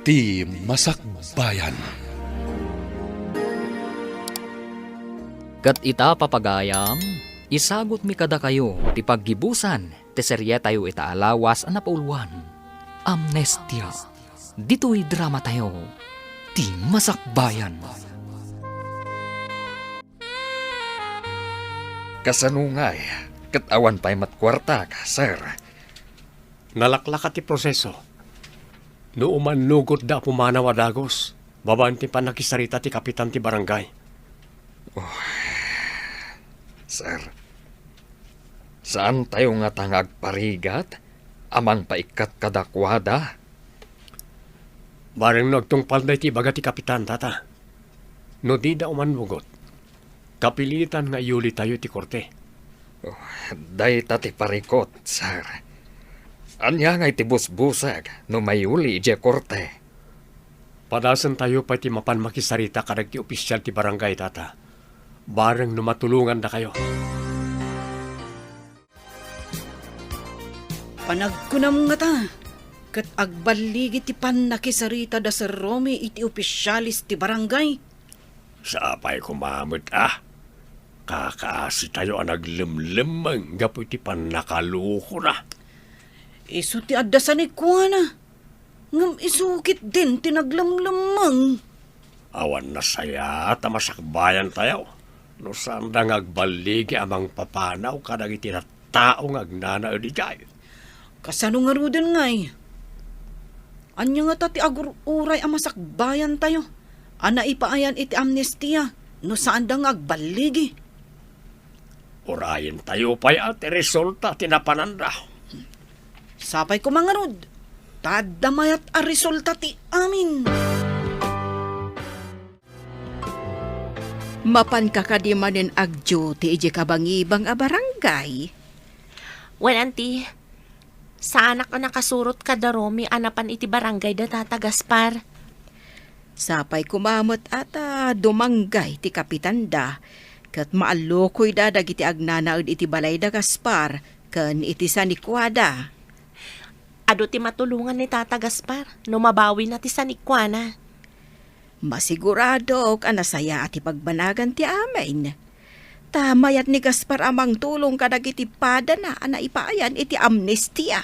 Ti Masakbayan. Kat ita papagayam, isagot mi kada kayo, ti paggibusan, ti serye tayo itaalawas ang napauluan. Amnestia. Dito'y drama tayo, ti Masakbayan. Kasanungay, katawan pa'y matkwarta ka, sir. Nalaklak ti proseso. No umanugot da pumanaw adagos, babanti pa nakisarita ti kapitan ti barangay. Sir, saan tayo nga tangag parigat? Amang paikat kadakwada? Bareng nagtungpal na ti baga ti kapitan, tata. No di da umanugot, kapilitan nga iuli tayo ti korte. Day tati parikot, sir. Anya nga itibus-busag no mayuli ije korte. Padasan tayo pa ti mapan makisarita kadag ti opisyal ti barangay, tata. Bareng no matulungan na kayo. Panagkunam nga ta, kat agbaligi ti pan nakisarita da Sir Romy iti opisyalis ti barangay. Sapay kumamot Kakaasi tayo ang naglimlimang gapo ti pan nakaluko na. Isu ti addasan ni Kuana. Ngam isukit din tinaglamlamang. Awan na saya at masakbayan tayo. No saan da ngagbaligi amang papanaw kadag iti na taong agnana di jay. Kasano nga rudan ngay? Anya nga ta ti agururay ang masakbayan tayo. Ana ipaayan iti amnestia. No saan da ngagbaligi. Urayin tayo pa'y at resulta tinapananda. Sapay ko mga rod. Tadamayat a resulta ti amin. Mapan kakadimanin agjo ti ije kabangibang a barangay. Well, auntie, sa anak na nakasurot ka da Romy, anapan iti barangay da Tata Gaspar. Sapay kumamot ata dumanggay ti kapitan da, kat maalukoy da dagiti agnanaod iti balay da Gaspar, kan iti sanikwada. Ado ti matulungan ni Tata Gaspar, no mabawi na ti sanikwana. Masigurado ka nasaya at ipagbanagan ti amin. Tamayat ni Gaspar amang tulong kadag iti pada na ipaayan iti amnestia.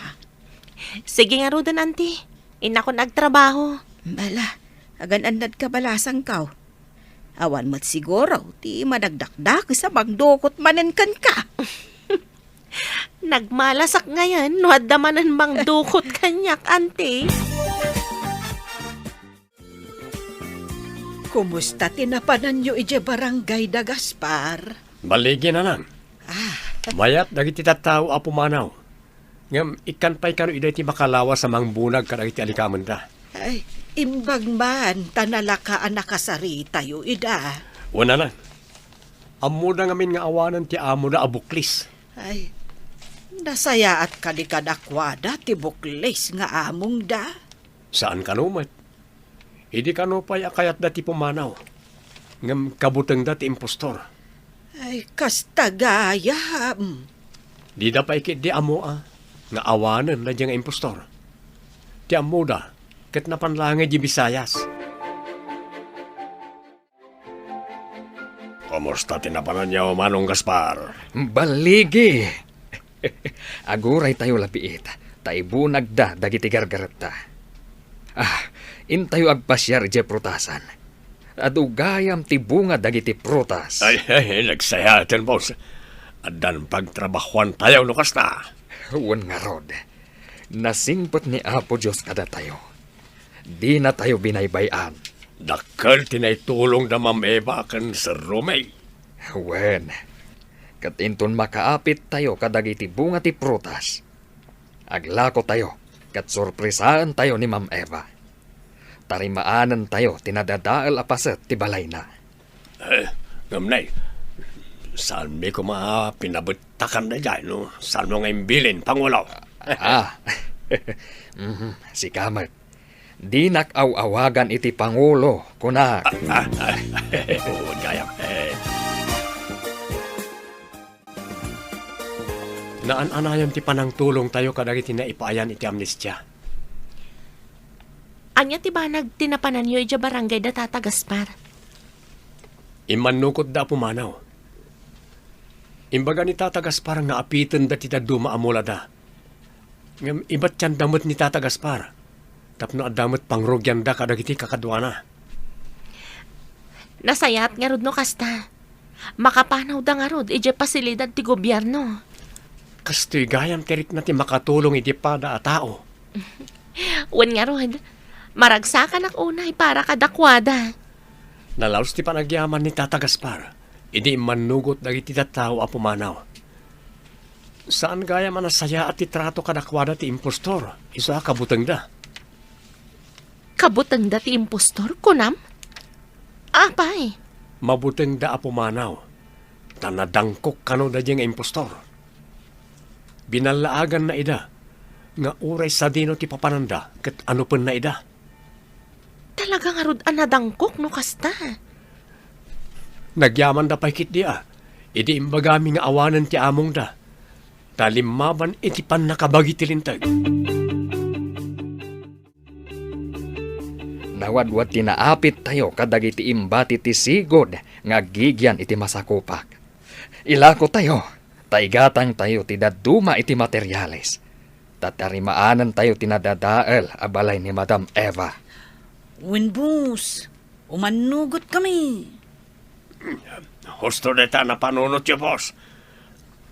Sige nga rodan, auntie. Ina ko nagtrabaho. Bala, agan-andad ka balasang kaw. Awan mo't siguro, ti madagdakdak sa magdukot manen ka. Nagmalasak ngayon, no adamanan bang dukot kanyak, auntie. Kumusta tinapanan nyo ije barangay da Gaspar? Baligi na lang. Mayat dagiti tattao a pumanaw. Ngam ikan pa'y kano iday ti makalawa sa mangbunag kadag iti alikaman da. Ay, imbag man, tanalakaan nakasari tayo ida. Una lang. Amo na ngamin nga awanan ti amo na abuklis. Ay, nasaya at kalikadakwada ti buklis nga among da. Saan kanumat? Idi kano pa'y akayat dati pumanaw. Ngam kabutang dati impostor. Ay, kastagayam. Di da pa'y kit di amo nga awanan na diyang impostor. Di amo da, kat napanlangay di Bisayas. Kamusta tinapanan niya o Manong Gaspar? Baligi! Aguray tayo lapiit. Taibunag da dagiti gargarata. Intayo agpasyar ije prutasan. Adugayam ti bunga dagiti prutas. Ay, nagsayatan, boss. Adan pagtrabahuan tayo, lukas na. Huwag nga rod. Nasingpot ni Apo Diyos kada tayo. Di na tayo binaybayan. Dakal tinaitulong na Ma'am Eva kan Sir Romay. Wen, katinton makaapit tayo kadagiti bunga ti prutas. Aglako tayo, kat sorpresaan tayo ni Ma'am Eva. Tarimaanan tayo, tinadadaal apaset ti balay na. Ngamnay, saan may pinabutakan na dyan, no? Saan mo ngayon bilin, Pangulo? Si Kamat, di nakaw-awagan iti Pangulo, kunak. Gayam. Naan-anayam ti panang tulong tayo kadagiti na ipaayan iti amnestia. Anya ti ba nagtinapanan nyo ija barangay da Tata Gaspar? Imanukot da pumanaw. Imbaga ni Tata Gaspar nga apitan da tita duma amula da. Ngam ibat yan damot ni Tata Gaspar. Tapno adamot pangrogyan da kadagiti kakadwana. Nasayat nga rod no kasta. Makapanaw da nga rod ija pasilidad ti gobyerno. Kastoy gayam tirik na ti makatulong iti pada a tao. Wan nga rod, maragsakan ak unay para kadakwada. Nalaos ti panagyaman ni Tata Gaspar. Idi manugot dagiti tao a pumanaw. Saan gaya man nasaya at titrato kadakwada ti impostor? Isa kabutang da. Kabutang da ti impostor, kunam? Apay, Mabutang da a pumanaw. Tanadangkok kano da nga impostor. Binalaagan na ida. Nga uray sa dino ti papananda. Kat ano pa na ida. talaga nga rod anadangkok no kasta. Nagyaman da paikit dia. Idi imbagami nga awanan ti among da. Talimaban iti pan nakabagi ti lintag. Nawadwad tinaapit tayo kadagiti imbati ti sigod nga gigyan iti masakupak. Ilako tayo, taigatang tayo ti daduma iti materyales. Tatarimaanan tayo tinadadael abalay ni Madam Eva. Winbus, umanugot kami. Husto deta na panunot yo, boss.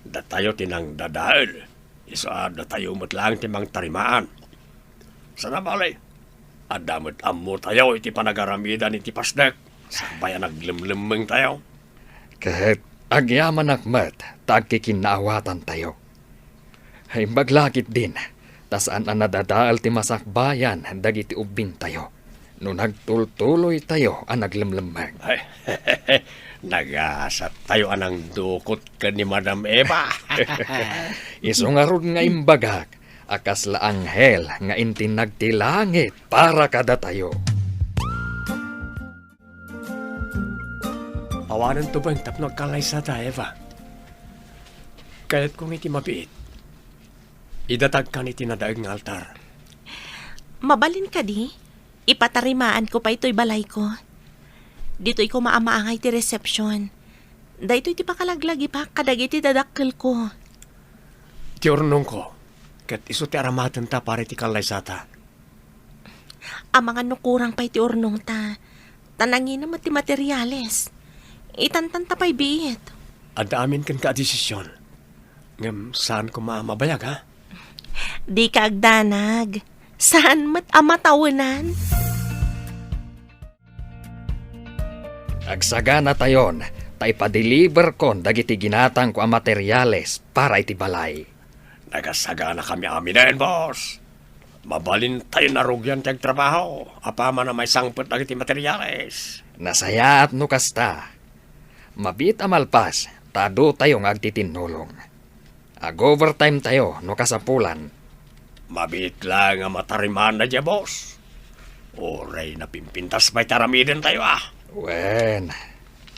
Datayo tinang dadael. Isa datayo lang timang tarimaan. Sana balay. Adamot amo tayo iti panagaramida iti pasdek. Sabay naglimlimeng tayo. Kahit agyaman akmat, tagkikinawatan tayo. Ay maglakit din, tasaan ang nadadaal ti Masakbayan, dagiti ubin tayo. No nagtultuloy tayo ang naglimlimeng. Ay, nagasat tayo anang dukot ka ni Madam Eva. Isungarod nga imbagak, akas la anghel nga intinag ti langit para kada tayo. Awanan to ba yung tapno kalay sa ta, Eva? Kaya't kung iti mabiit, idatag ka ni tinadaag ng altar. Mabalin ka di? Ipatarimaan ko pa ito'y balay ko. Dito'y ko maamaangay ti reception. Dahito'y ti pakalaglagi pa kadagiti dadakkel ko. Ti urnong ko, kat iso ti aramatan ta para ti kalay sa ta. Ang mga nukurang pa iti urnong ta. Tanangin naman ti materyales. Itantan ta pa'y biit. Adaamin kan ka desisyon. Ngam, saan ko maamabayag, ha? Di ka agdanag. Saan mat amatawanan? Agsagana tayon, tay pa-deliver kon dagiti ginatang ko ang materyales para iti balay. Nagasaga na kami amin boss. Mabalin tayo narugyan tiyag trabaho. Apama na may sangpot na iti materyales. Nasaya at nukasta. Mabit amalpas, tado tayong agtitinulong. Ag-overtime tayo no kasapulan. Mabit lang ang matariman na dya, boss. Oray na pimpintas may taramidin tayo, ah. Wen,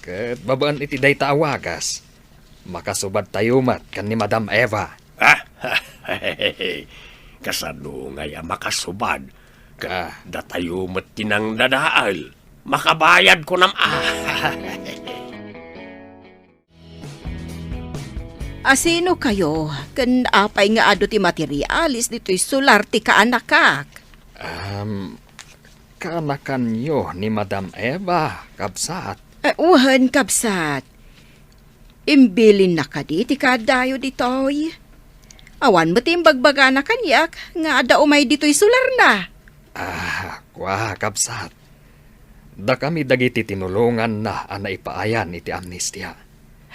kat babaan iti day taawagas. Makasubad tayo mat kan ni Madam Eva. Ah, kasadungay ang makasubad. Ka datayo mat tinang dadaal. Makabayad ko nam, Asino kayo? Kan apay nga ado ti materialis dito'y solar ti kaanakak. Kanakan nyo ni Madam Eva, kabsat. Uhan kabsat. Imbilin na ka di ti kadayo dito'y. Awan mo ti imbagbaga na kanyak nga ada umay dito'y solar na. Kwa kabsat. Da kami dagiti tinulungan na ang naipaayan iti Amnestia.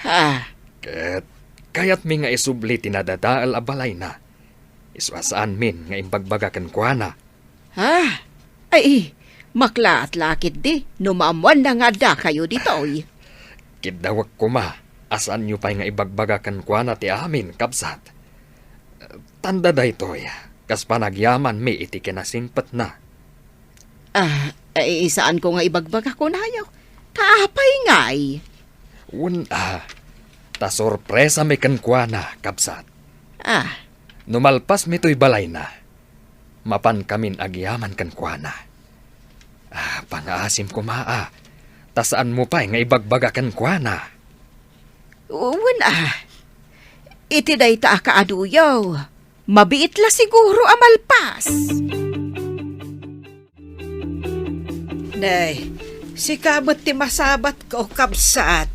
Ha? Kayat mi nga isubli tinadadaal abalay na. Iswasaan min nga imbagbagakan kwa na. Ha? Ay, makla at lakit di. Numamuan na nga da kayo dito'y. Kidawag ko ma, asan nyo pa'y nga ibagbagakan kwa na ti amin, kabsat. Tanda da ito'y, kas panagyaman mi iti kinasingpat na. Ay, saan ko nga ibagbaga ko na yaw? Kaapay nga'y. Ta sorpresa mi kan kwa na, kabsat. Ah, Numalpas mito'y balay na. Mapan kamin agyaman kan kwa na. pangaasim kumaa. Tasaan mo pa nga ibagbagakan kwa na. Uwan iti day ta kaaduyaw. Mabiit la siguro amalpas. Day, si kabot ti masabat ko kabsat.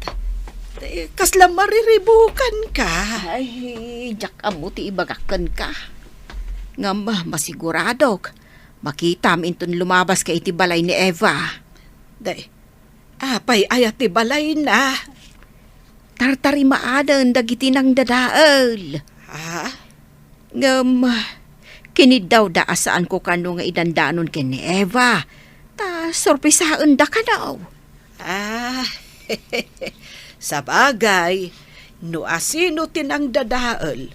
Kasla mariribukan ka. Ay, jak amo ti ibagakan ka. Ngam masiguradok. Makita minton lumabas ka iti balay ni Eva. Day, apay ayat ti balay na. Tartari maadan dagiti nang dadaal. Ha? Ngam, kinid daw daasaan ko kano nga idandanon ken ni Eva. Ta sorpresaan da ka daw. Sa bagay, no asino tinang dadaal,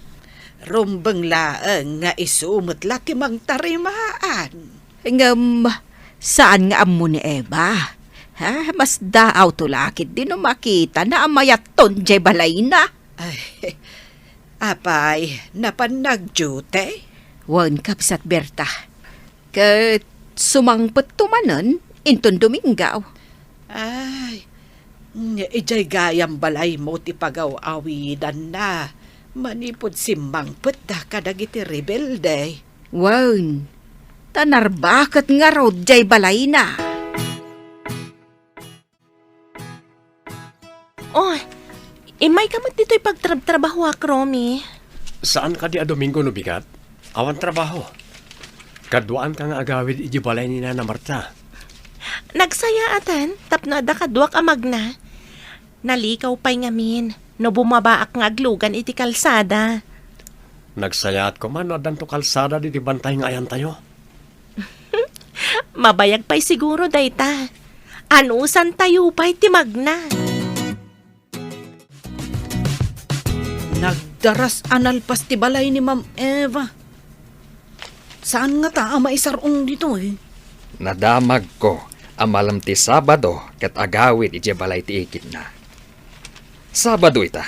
rumbang laang nga isumot latimang tarimaan. Ngam, saan nga amo ni Eva? Ha, mas daaw tulakit din no makita na amayaton jay balay na. Ay, apay, napanag-duty? Wan kapsat Berta. Kat sumangpet tumanon, inton Domingaw. Ay, ijay gayang balay mo ti pagaw-awidan na. Manipod si mangpet da kadagiti rebelde. Wan, tanarbakat nga raw jay balay na. Oh, imay ka mat dito'y pagtrabaho ak, Romy. Saan ka di a Domingo no bigat? Awan trabaho. Kadwaan ka nga agawid iji balay ni Nana Marta. Nagsaya atan, tapno da kadwak amag na. Nalikaw pa'y ngamin, no bumabaak nga aglugan iti kalsada. Nagsayat ko man, adan to kalsada di bantay nga ayan tayo. Mabayag pa'y siguro dayta. Anusan tayo pa'y timagna. Nagdaras analpas ti balay ni Ma'am Eva. Saan nga ta maisarong dito eh? Nadamag ko amalam ti Sabado ket agawid ije balay ti ikit na. Sabado ita.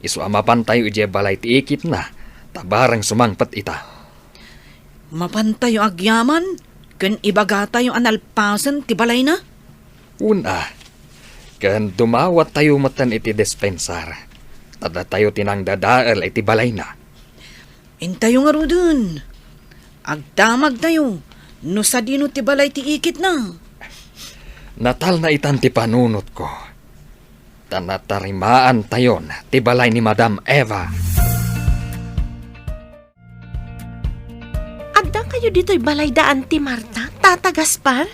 Isu amapan tayo ije balay ti ikit na. Tabarang sumangpet ita. Mapantay yung agyaman? Ken ibagata yung analpasan ti balay na? Una, ken dumawat tayo matan iti dispensar. Tada tayo tinang dadaal iti balay na. Intayo nga ro dun. Agdamag tayo. No sa dino ti balay ti ikit na. Natal na itan ti panunot ko. Tanatarimaan tayon ti balay ni Madam Eva. Agda kayo dito'y balay daan ti Marta, Tata Gaspar?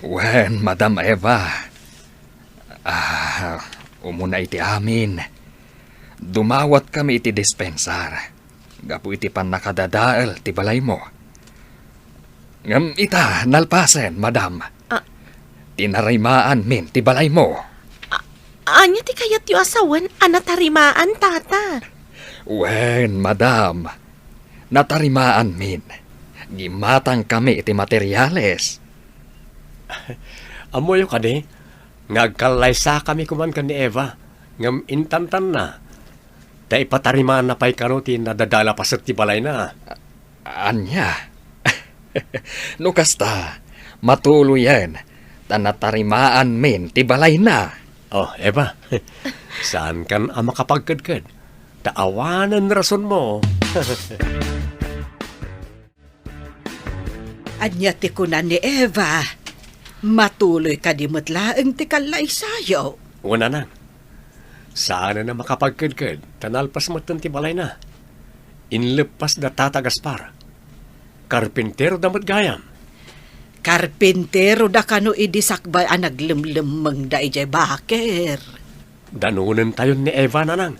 Wen, Madam Eva. Umuna iti amin. Dumawat kami iti dispensar. Gapu iti pan nakadadaal ti balay mo. Ngam ita, nalpasen, Madam. Tinarimaan min ti balay mo. Anya ti kayat yu asawan, anatarimaan, Tata. Wen, Madam. Natarimaan min. Gimatang kami iti materyales. Amoyo ka di, ngagkalaysa kami kuman ka ni Eva. Ngam intantan na. Da ipatarimaan na pa'y kanutin na dadala pa sa tibalay na. Anya? No kasta, matuloy yan. Tanatarimaan min, tibalay na. Oh, Eva, saan kan ang makapagkadkad? Taawanan rason mo. Anya ti kunan ni Eva. Matuloy ka di matlaang ti kalay sayo. Una na. Saan na makapagkadkad? Tanalpas mo ti balay na. Inlepas da Tata Gaspar. Karpintero da matgayam. Karpintero da kano idisakbay ang naglimlimang da ijay baker. Danunan tayo ni Eva na nang.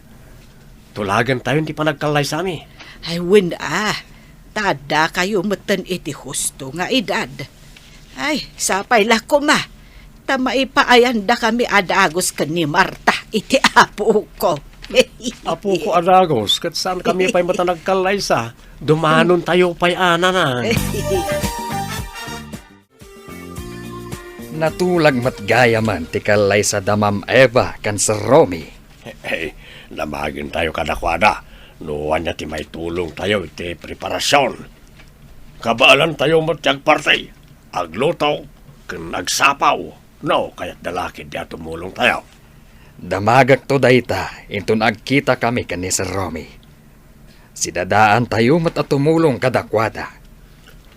Tulagan tayo ti panagkalay sa amin. Ay win tada kayo matan iti husto nga edad. Ay, sapay lako ma. Tamaipaayan da kami adagos ka ni Marta iti apo ko. Apo ko adagos, kat saan kami pa'y matanagkalay sa, dumanon tayo pa'y ana na. Natulag matgaya man ti kalay sa Damam Eva kan sa Romy. Hey, namagin tayo kadakwada. Nuwan niya ti may tulong tayo iti preparasyon. Kabaalan tayo matiyag partay. Agluto, kung nagsapaw. No, kaya't dalakid diya tumulong tayo. Damagak to dayta, intun agkita kami kani Sir Romy. Sidadaan tayo mat at tumulong kadakwada.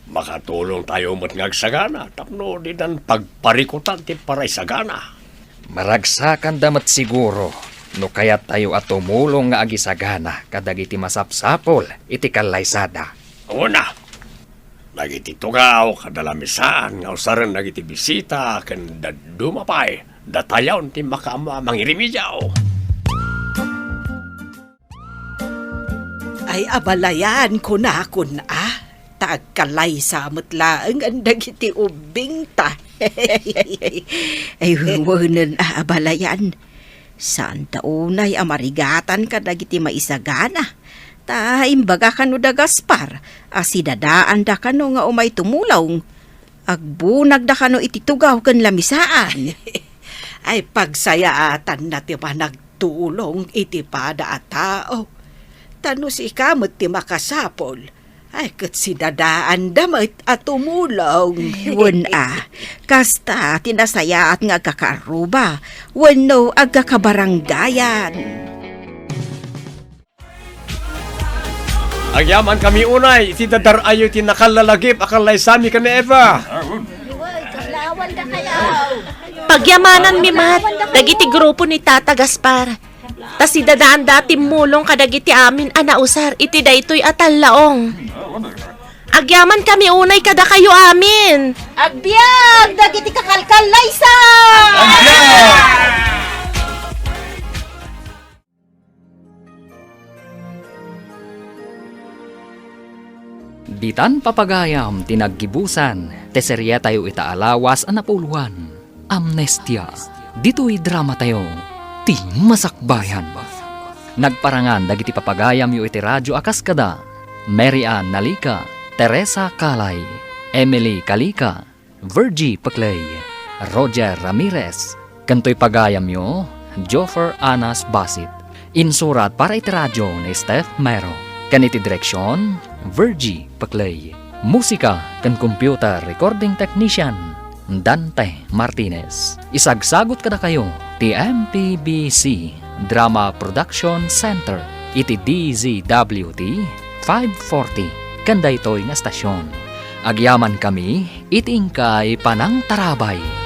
Makatulong tayo mo't ngagsagana, tapno di dan pagparikutan ti paray sagana. Maragsakan damat siguro, no kayat tayo at tumulong nga agisagana kadagiti masapsapol iti kalaysada. Una, nagiti tugaw kadalamisaan nga usaran nagiti bisita ken dumapay datayaw ti makaama mangirimidyaw. Ay abalayan ko na kun tagkalay sa mutlaang ang dagiti ubing ta. Ay, huwanan abalayan. Saan taunay amarigatan ka dagiti maisagana? Ta imbaga kano da Gaspar, asidadaan da kano nga umay tumulaw. Agbunag da kano ititugaw ken lamisaan. Ay pagsayaatan na ti nagtulong iti pada at tao. Tano si kamot ti makasapol. Ay kat sidadaan damit at tumulong. Wen kasta tinasaya at nga kakaruba, wenno agkakabaranggayan. Agyaman kami unay, iti dadarayo ti nakalalagip akalay sami ka ni Eva. Pagyamanan mi mat, dagiti grupo ni Tata Gaspar. Tas idadaan dati mulong kadagiti amin anausar iti daytoy atallaong. Agyaman kami unay kada kayo amin. Agbyag dagiti kakalkalaysa. Ditan papagayam tinaggibusan, teserya tayo itaalawas anapuluan. Amnestia, dito'y drama tayo, ti Masakbayan. Nagparangan dagiti papagayam yu iti radyo akaskada, Mary Ann Nalika, Teresa Kalay, Emily Kalika, Virgie Paclay, Roger Ramirez, kanto'y pagayam yu, Joffer Anas Basit. Insurat para iti radyo ni Steph Mero. Kaniti direksyon, Virgie Paclay. Musika kan computer recording technician, Dante Martinez. Isagsagot kada kayo, ti MPBC Drama Production Center, iti DZWT 540, kanday to'y nga stasyon. Agyaman kami, iting kay Panang Tarabay.